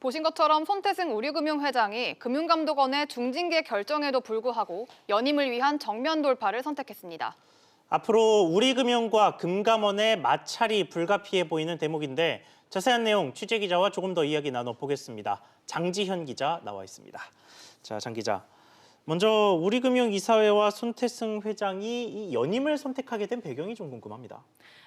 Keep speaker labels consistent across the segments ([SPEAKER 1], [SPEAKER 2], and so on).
[SPEAKER 1] 보신 것처럼 손태승 우리금융회장이 금융감독원의 중징계 결정에도 불구하고 연임을 위한 정면 돌파를 선택했습니다.
[SPEAKER 2] 앞으로 우리금융과 금감원의 마찰이 불가피해 보이는 대목인데 자세한 내용 취재기자와 조금 더 이야기 나눠보겠습니다. 장지현 기자 나와 있습니다. 자, 장 기자. 먼저 우리금융이사회와 손태승 회장이 이 연임을 선택하게 된 배경이 좀 궁금합니다.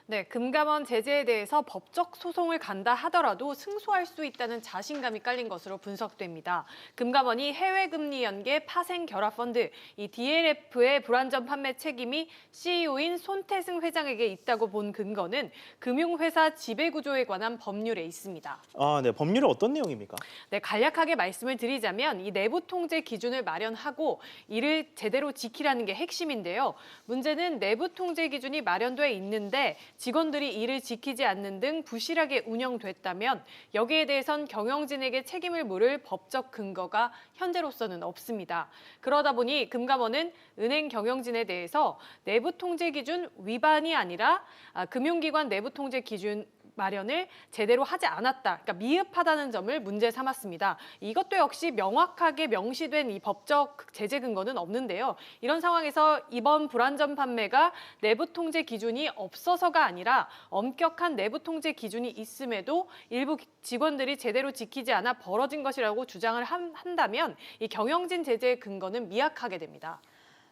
[SPEAKER 3] 네, 금감원 제재에 대해서 법적 소송을 간다 하더라도 승소할 수 있다는 자신감이 깔린 것으로 분석됩니다. 금감원이 해외금리 연계 파생 결합 펀드, 이 DLF의 불안전 판매 책임이 CEO인 손태승 회장에게 있다고 본 근거는 금융회사 지배구조에 관한 법률에 있습니다.
[SPEAKER 2] 네, 법률은 어떤 내용입니까?
[SPEAKER 3] 네, 간략하게 말씀을 드리자면 이 내부 통제 기준을 마련하고 이를 제대로 지키라는 게 핵심인데요. 문제는 내부 통제 기준이 마련돼 있는데 직원들이 이를 지키지 않는 등 부실하게 운영됐다면 여기에 대해선 경영진에게 책임을 물을 법적 근거가 현재로서는 없습니다. 그러다 보니 금감원은 은행 경영진에 대해서 내부 통제 기준 위반이 아니라 금융기관 내부 통제 기준 마련을 제대로 하지 않았다, 그러니까 미흡하다는 점을 문제 삼았습니다. 이것도 역시 명확하게 명시된 이 법적 제재 근거는 없는데요. 이런 상황에서 이번 불안전 판매가 내부 통제 기준이 없어서가 아니라 엄격한 내부 통제 기준이 있음에도 일부 직원들이 제대로 지키지 않아 벌어진 것이라고 주장을 한다면 이 경영진 제재의 근거는 미약하게 됩니다.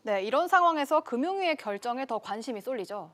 [SPEAKER 1] 네, 이런 상황에서 금융위의 결정에 더 관심이 쏠리죠.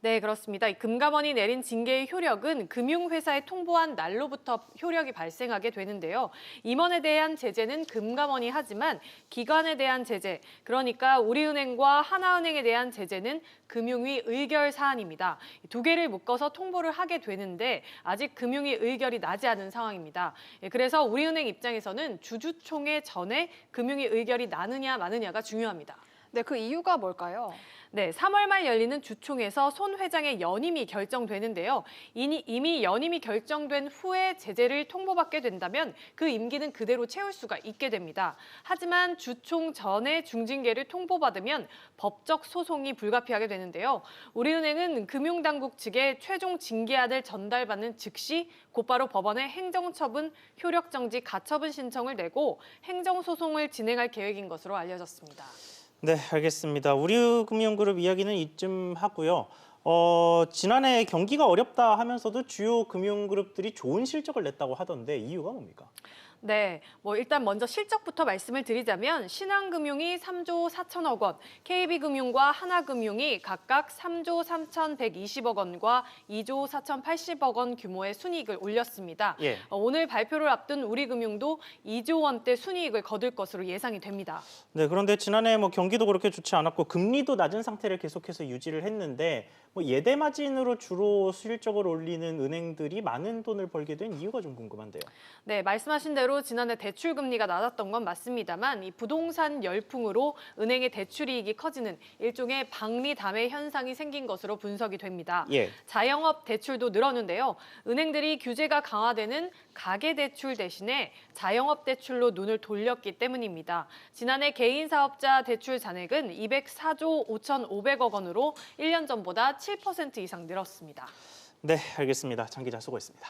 [SPEAKER 3] 네, 그렇습니다. 이 금감원이 내린 징계의 효력은 금융회사에 통보한 날로부터 효력이 발생하게 되는데요. 임원에 대한 제재는 금감원이 하지만 기관에 대한 제재, 그러니까 우리은행과 하나은행에 대한 제재는 금융위 의결 사안입니다. 두 개를 묶어서 통보를 하게 되는데 아직 금융위 의결이 나지 않은 상황입니다. 그래서 우리은행 입장에서는 주주총회 전에 금융위 의결이 나느냐 마느냐가 중요합니다.
[SPEAKER 1] 네, 그 이유가 뭘까요?
[SPEAKER 3] 네, 3월 말 열리는 주총에서 손 회장의 연임이 결정되는데요. 이미 연임이 결정된 후에 제재를 통보받게 된다면 그 임기는 그대로 채울 수가 있게 됩니다. 하지만 주총 전에 중징계를 통보받으면 법적 소송이 불가피하게 되는데요. 우리은행은 금융당국 측에 최종 징계안을 전달받는 즉시 곧바로 법원에 행정처분, 효력정지, 가처분 신청을 내고 행정소송을 진행할 계획인 것으로 알려졌습니다.
[SPEAKER 2] 네, 알겠습니다. 우리금융그룹 이야기는 이쯤 하고요. 지난해 경기가 어렵다 하면서도 주요 금융그룹들이 좋은 실적을 냈다고 하던데 이유가 뭡니까?
[SPEAKER 3] 네, 일단 먼저 실적부터 말씀을 드리자면 신한금융이 3조 4천억 원, KB금융과 하나금융이 각각 3조 3,120억 원과 2조 4,080억 원 규모의 순이익을 올렸습니다.
[SPEAKER 2] 예.
[SPEAKER 3] 오늘 발표를 앞둔 우리금융도 2조 원대 순이익을 거둘 것으로 예상이 됩니다.
[SPEAKER 2] 네, 그런데 지난해 경기도 그렇게 좋지 않았고 금리도 낮은 상태를 계속해서 유지를 했는데 예대 마진으로 주로 실적을 올리는 은행들이 많은 돈을 벌게 된 이유가 좀 궁금한데요.
[SPEAKER 3] 네, 말씀하신 대로 지난해 대출 금리가 낮았던 건 맞습니다만 이 부동산 열풍으로 은행의 대출이익이 커지는 일종의 박리담의 현상이 생긴 것으로 분석이 됩니다.
[SPEAKER 2] 예.
[SPEAKER 3] 자영업 대출도 늘었는데요. 은행들이 규제가 강화되는 가계대출 대신에 자영업 대출로 눈을 돌렸기 때문입니다. 지난해 개인 사업자 대출 잔액은 204조 5,500억 원으로 1년 전보다 7% 이상 늘었습니다.
[SPEAKER 2] 네, 알겠습니다. 장 기자 수고했습니다.